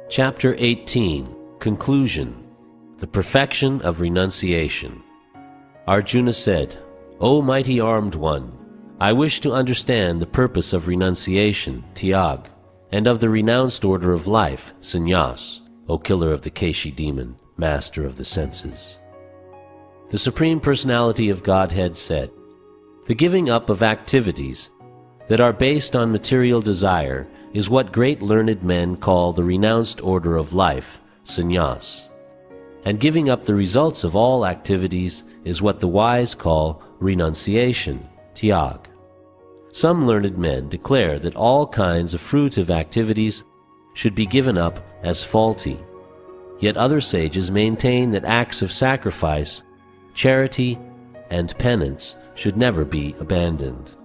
Chapter 18. Conclusion. The Perfection of Renunciation. Arjuna said, O mighty armed one, I wish to understand the purpose of renunciation, tyag, and of the renounced order of life, sannyas, O killer of the Keshi demon, master of the senses. The Supreme Personality of Godhead said, the giving up of activities that are based on material desire is what great learned men call the renounced order of life, sannyas. And giving up the results of all activities is what the wise call renunciation, tyag. Some learned men declare that all kinds of fruitive activities should be given up as faulty. Yet other sages maintain that acts of sacrifice, charity, and penance should never be abandoned.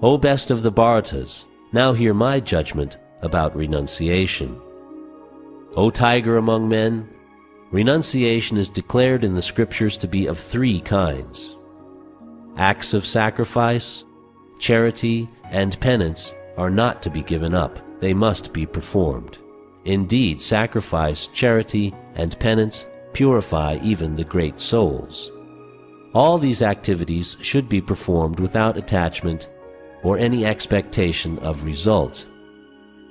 O best of the Bharatas, now hear my judgment about renunciation. O tiger among men, renunciation is declared in the scriptures to be of three kinds. Acts of sacrifice, charity, and penance are not to be given up. They must be performed. Indeed, sacrifice, charity, and penance purify even the great souls. All these activities should be performed without attachment or any expectation of result.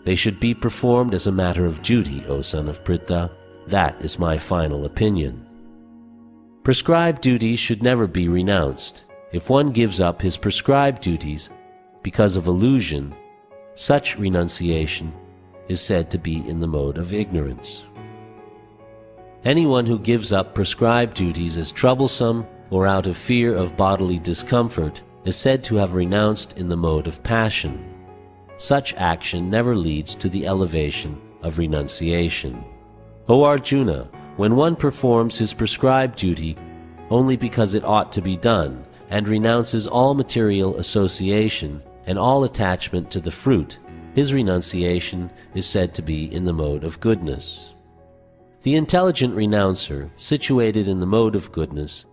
They should be performed as a matter of duty, O son of Pritha. That is my final opinion. Prescribed duties should never be renounced. If one gives up his prescribed duties because of illusion, such renunciation is said to be in the mode of ignorance. Anyone who gives up prescribed duties as troublesome or out of fear of bodily discomfort is said to have renounced in the mode of passion. Such action never leads to the elevation of renunciation. O Arjuna, when one performs his prescribed duty only because it ought to be done, and renounces all material association and all attachment to the fruit, his renunciation is said to be in the mode of goodness. The intelligent renouncer, situated in the mode of goodness,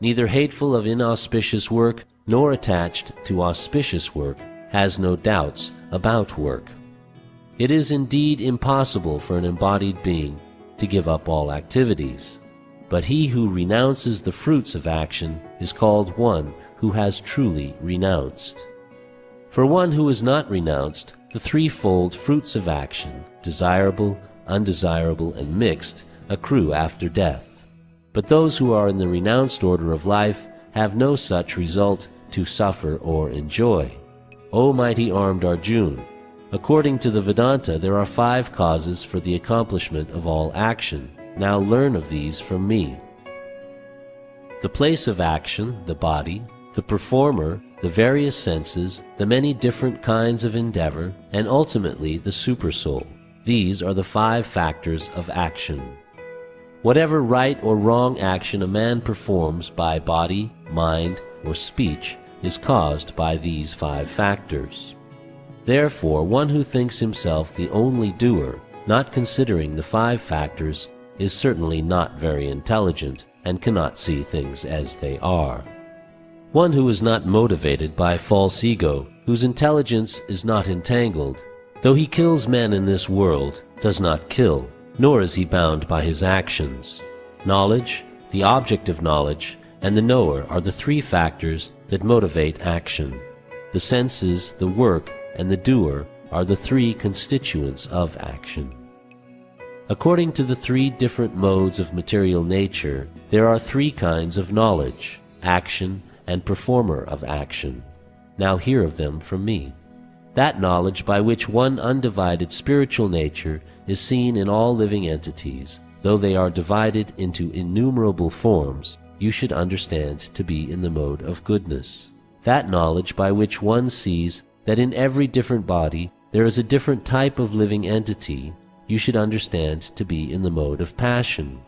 neither hateful of inauspicious work nor attached to auspicious work, has no doubts about work. It is indeed impossible for an embodied being to give up all activities, but he who renounces the fruits of action is called one who has truly renounced. For one who is not renounced, the threefold fruits of action, desirable, undesirable, and mixed, accrue after death. But those who are in the renounced order of life have no such result to suffer or enjoy. O mighty armed Arjuna, according to the Vedanta, there are 5 causes for the accomplishment of all action. Now learn of these from me. The place of action, the body, the performer, the various senses, the many different kinds of endeavor, and ultimately the supersoul. These are the 5 factors of action. Whatever right or wrong action a man performs by body, mind, or speech is caused by these 5 factors. Therefore, one who thinks himself the only doer, not considering the 5 factors, is certainly not very intelligent and cannot see things as they are. One who is not motivated by false ego, whose intelligence is not entangled, though he kills men in this world, does not kill, nor is he bound by his actions. Knowledge, the object of knowledge, and the knower are the 3 factors that motivate action. The senses, the work, and the doer are the 3 constituents of action. According to the 3 different modes of material nature, there are 3 kinds of knowledge, action, and performer of action. Now hear of them from me. That knowledge by which one undivided spiritual nature is seen in all living entities, though they are divided into innumerable forms, you should understand to be in the mode of goodness. That knowledge by which one sees that in every different body there is a different type of living entity, you should understand to be in the mode of passion.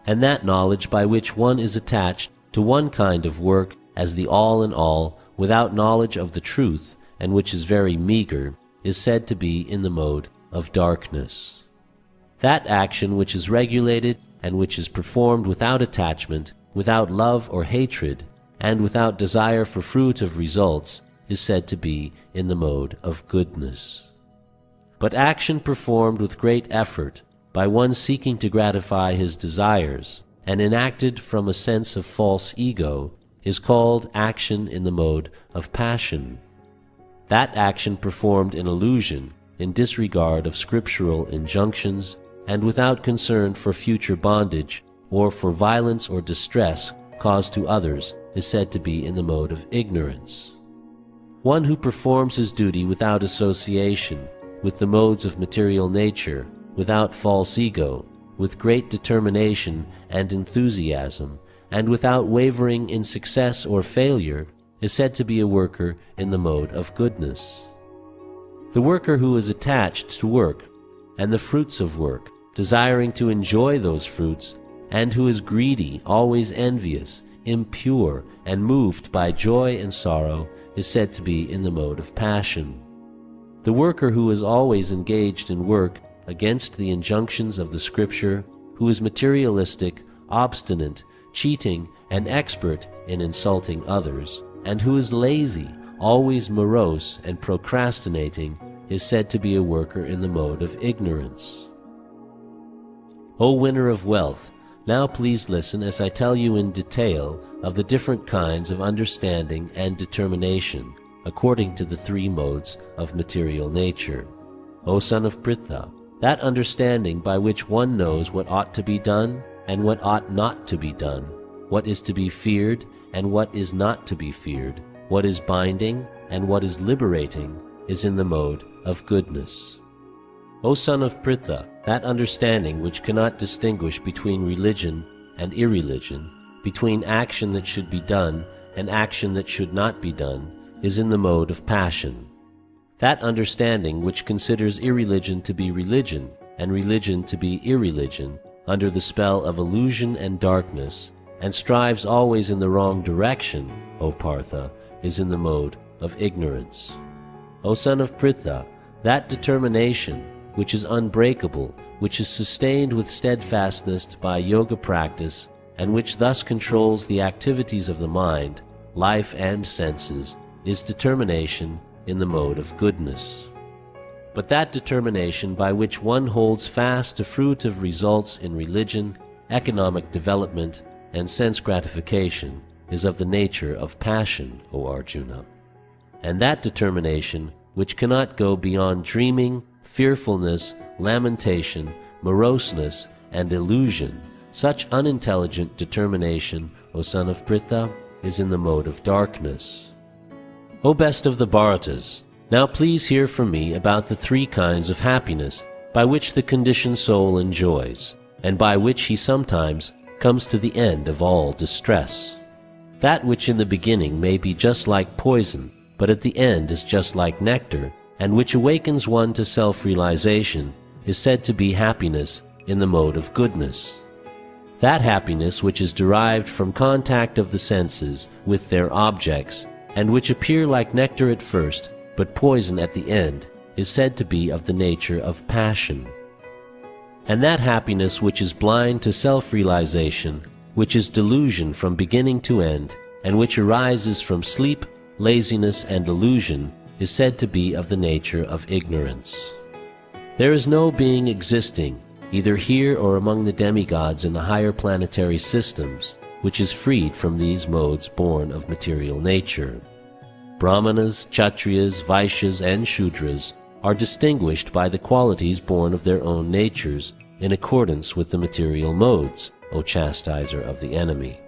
And that knowledge by which one is attached to one kind of work as the all in all, without knowledge of the truth, and which is very meager, is said to be in the mode of darkness. That action which is regulated and which is performed without attachment, without love or hatred, and without desire for fruit of results, is said to be in the mode of goodness. But action performed with great effort by one seeking to gratify his desires and enacted from a sense of false ego is called action in the mode of passion. That action performed in illusion, in disregard of scriptural injunctions, and without concern for future bondage or for violence or distress caused to others is said to be in the mode of ignorance. One who performs his duty without association with the modes of material nature, without false ego, with great determination and enthusiasm, and without wavering in success or failure, is said to be a worker in the mode of goodness. The worker who is attached to work and the fruits of work, desiring to enjoy those fruits, and who is greedy, always envious, impure, and moved by joy and sorrow, is said to be in the mode of passion. The worker who is always engaged in work against the injunctions of the Scripture, who is materialistic, obstinate, cheating, and expert in insulting others, and who is lazy, always morose and procrastinating, is said to be a worker in the mode of ignorance. O winner of wealth, now please listen as I tell you in detail of the different kinds of understanding and determination according to the three modes of material nature. O son of Pritha, that understanding by which one knows what ought to be done and what ought not to be done, what is to be feared and what is not to be feared, what is binding and what is liberating, is in the mode of goodness. O son of Pritha, that understanding which cannot distinguish between religion and irreligion, between action that should be done and action that should not be done, is in the mode of passion. That understanding which considers irreligion to be religion and religion to be irreligion under the spell of illusion and darkness, and strives always in the wrong direction, O Partha, is in the mode of ignorance. O son of Pritha, that determination which is unbreakable, which is sustained with steadfastness by yoga practice, and which thus controls the activities of the mind, life and senses, is determination in the mode of goodness. But that determination by which one holds fast to fruitive results in religion, economic development, and sense gratification is of the nature of passion, O Arjuna. And that determination which cannot go beyond dreaming, fearfulness, lamentation, moroseness, and illusion, such unintelligent determination, O son of Pritha, is in the mode of darkness. O best of the Bharatas, now please hear from me about the three kinds of happiness by which the conditioned soul enjoys, and by which he sometimes comes to the end of all distress. That which in the beginning may be just like poison, but at the end is just like nectar, and which awakens one to self-realization, is said to be happiness in the mode of goodness. That happiness which is derived from contact of the senses with their objects, and which appear like nectar at first, but poison at the end, is said to be of the nature of passion. And that happiness which is blind to self-realization, which is delusion from beginning to end, and which arises from sleep, laziness, and illusion, is said to be of the nature of ignorance. There is no being existing, either here or among the demigods in the higher planetary systems, which is freed from these modes born of material nature. Brahmanas, Kshatriyas, Vaishyas, and Shudras are distinguished by the qualities born of their own natures in accordance with the material modes, O chastiser of the enemy.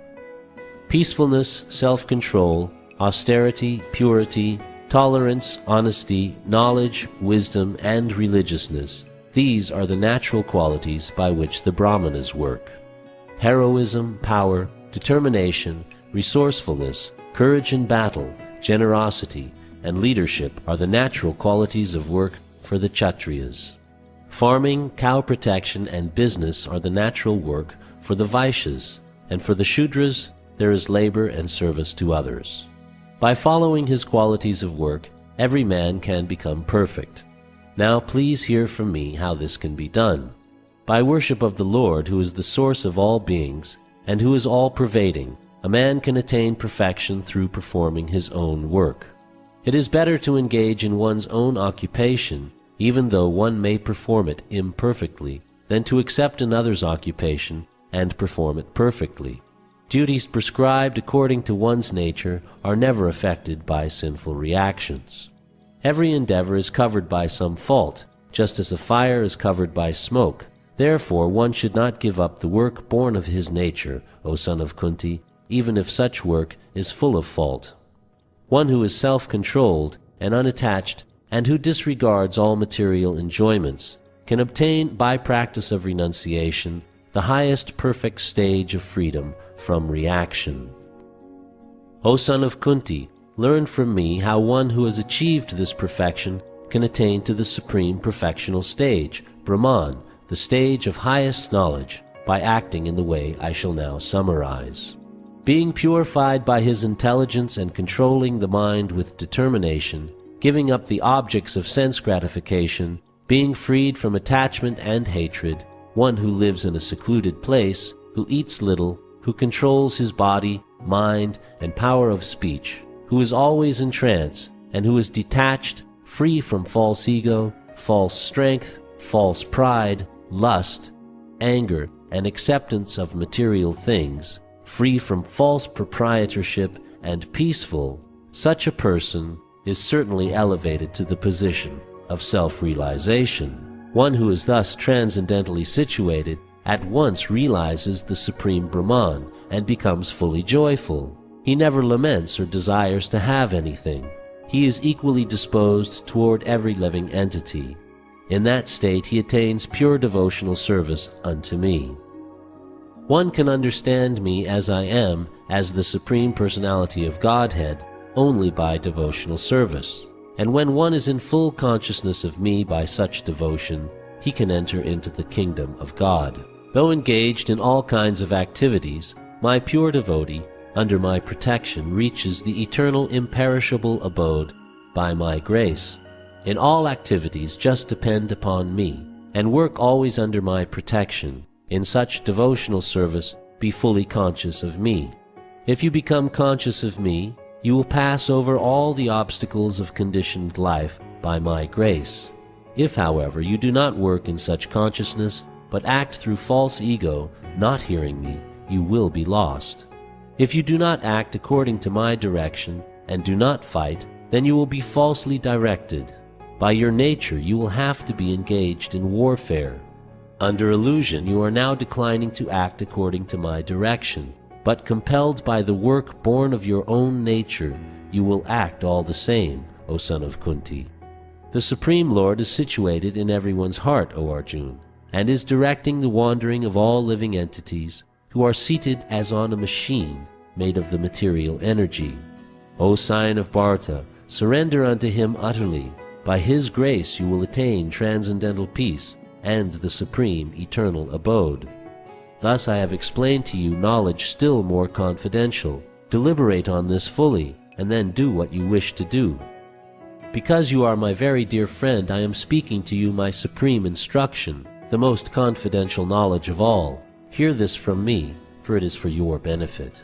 Peacefulness, self-control, austerity, purity, tolerance, honesty, knowledge, wisdom, and religiousness, these are the natural qualities by which the Brahmanas work. Heroism, power, determination, resourcefulness, courage in battle, generosity, and leadership are the natural qualities of work for the Kshatriyas. Farming, cow protection, and business are the natural work for the Vaishyas, and for the Shudras there is labor and service to others. By following his qualities of work, every man can become perfect. Now please hear from me how this can be done. By worship of the Lord, who is the source of all beings, and who is all-pervading, a man can attain perfection through performing his own work. It is better to engage in one's own occupation even though one may perform it imperfectly, than to accept another's occupation and perform it perfectly. Duties prescribed according to one's nature are never affected by sinful reactions. Every endeavor is covered by some fault, just as a fire is covered by smoke. Therefore, one should not give up the work born of his nature, O son of Kunti, even if such work is full of fault. One who is self-controlled and unattached, and who disregards all material enjoyments, can obtain, by practice of renunciation, the highest perfect stage of freedom from reaction. O son of Kunti, learn from me how one who has achieved this perfection can attain to the supreme perfectional stage, Brahman, the stage of highest knowledge, by acting in the way I shall now summarize. Being purified by his intelligence and controlling the mind with determination, giving up the objects of sense gratification, being freed from attachment and hatred, one who lives in a secluded place, who eats little, who controls his body, mind, and power of speech, who is always in trance, and who is detached, free from false ego, false strength, false pride, lust, anger, and acceptance of material things, free from false proprietorship, and peaceful, such a person is certainly elevated to the position of self-realization. One who is thus transcendentally situated at once realizes the supreme Brahman and becomes fully joyful. He never laments or desires to have anything. He is equally disposed toward every living entity. In that state he attains pure devotional service unto me. One can understand me as I am, as the Supreme Personality of Godhead, only by devotional service. And when one is in full consciousness of me by such devotion, he can enter into the kingdom of God. Though engaged in all kinds of activities, my pure devotee, under my protection, reaches the eternal imperishable abode by my grace. In all activities just depend upon me, and work always under my protection. In such devotional service, be fully conscious of me. If you become conscious of me, you will pass over all the obstacles of conditioned life by my grace. If, however, you do not work in such consciousness, but act through false ego, not hearing me, you will be lost. If you do not act according to my direction, and do not fight, then you will be falsely directed. By your nature, you will have to be engaged in warfare. Under illusion, you are now declining to act according to my direction, but compelled by the work born of your own nature, you will act all the same, O son of Kunti. The Supreme Lord is situated in everyone's heart, O Arjuna, and is directing the wandering of all living entities who are seated as on a machine made of the material energy. O sign of Bharata, surrender unto him utterly. By his grace you will attain transcendental peace and the supreme eternal abode. Thus I have explained to you knowledge still more confidential. Deliberate on this fully, and then do what you wish to do. Because you are my very dear friend, I am speaking to you my supreme instruction, the most confidential knowledge of all. Hear this from me, for it is for your benefit.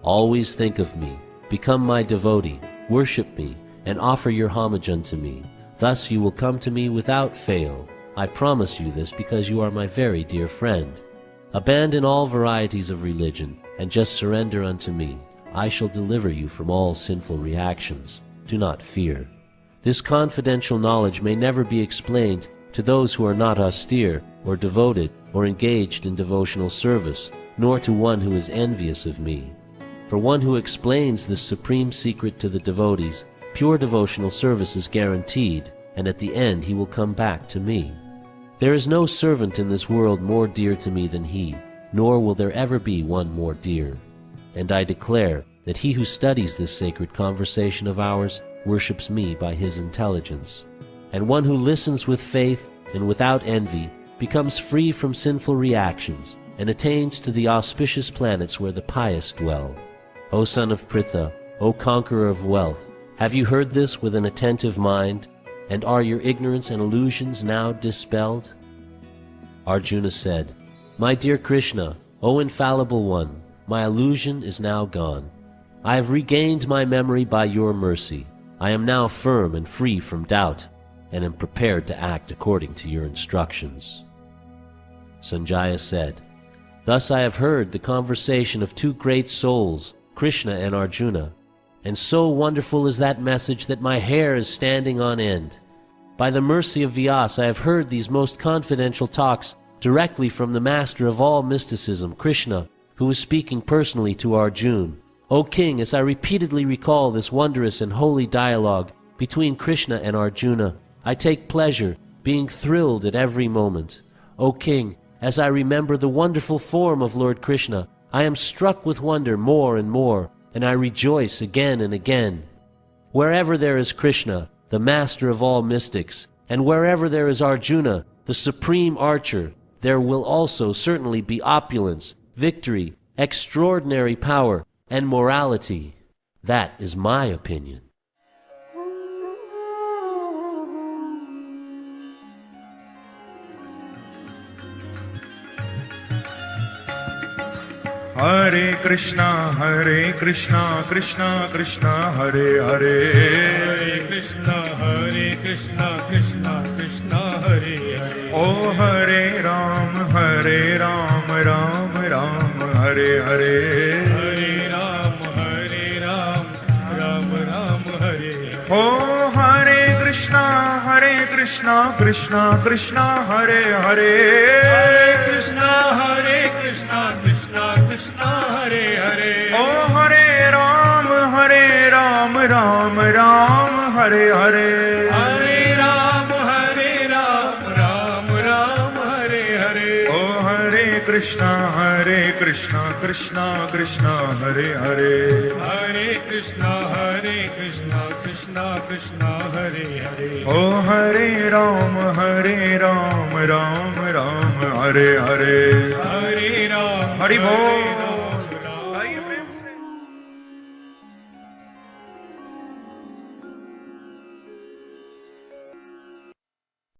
Always think of me, become my devotee, worship me, and offer your homage unto me. Thus you will come to me without fail. I promise you this because you are my very dear friend. Abandon all varieties of religion, and just surrender unto me. I shall deliver you from all sinful reactions. Do not fear. This confidential knowledge may never be explained to those who are not austere, or devoted, or engaged in devotional service, nor to one who is envious of me. For one who explains this supreme secret to the devotees, pure devotional service is guaranteed, and at the end he will come back to me. There is no servant in this world more dear to me than he, nor will there ever be one more dear. And I declare that he who studies this sacred conversation of ours worships me by his intelligence. And one who listens with faith and without envy becomes free from sinful reactions and attains to the auspicious planets where the pious dwell. O son of Pritha, O conqueror of wealth, have you heard this with an attentive mind? And are your ignorance and illusions now dispelled? Arjuna said, My dear Krishna, O infallible one, my illusion is now gone. I have regained my memory by your mercy. I am now firm and free from doubt. and am prepared to act according to your instructions." Sanjaya said, "Thus I have heard the conversation of two great souls, Krishna and Arjuna, and so wonderful is that message that my hair is standing on end. By the mercy of Vyasa, I have heard these most confidential talks directly from the master of all mysticism, Krishna, who is speaking personally to Arjuna. O king, as I repeatedly recall this wondrous and holy dialogue between Krishna and Arjuna, I take pleasure, being thrilled at every moment. O king, as I remember the wonderful form of Lord Krishna, I am struck with wonder more and more, and I rejoice again and again. Wherever there is Krishna, the master of all mystics, and wherever there is Arjuna, the supreme archer, there will also certainly be opulence, victory, extraordinary power, and morality. That is my opinion." Hare Krishna, Krishna Krishna, Hare Hare. Hare Krishna, Krishna Krishna, Hare Hare. O Hare Ram, Ram Ram, Hare Hare. Hare Ram, Ram Ram, Hare Hare. O Hare Krishna, Krishna Krishna, Hare Hare. Hare Krishna, Krishna Krishna, Hare Hare. O Hare Ram, Ram Ram, Hare Hare. Hare Ram, Ram Ram, Hare Hare. O Hare Krishna, Krishna Krishna, Hare Hare. Hare Krishna, Krishna Krishna, Hare Hare. O Hare Ram, Ram Ram, Hare Hare. Hare Ram, Hari Bol.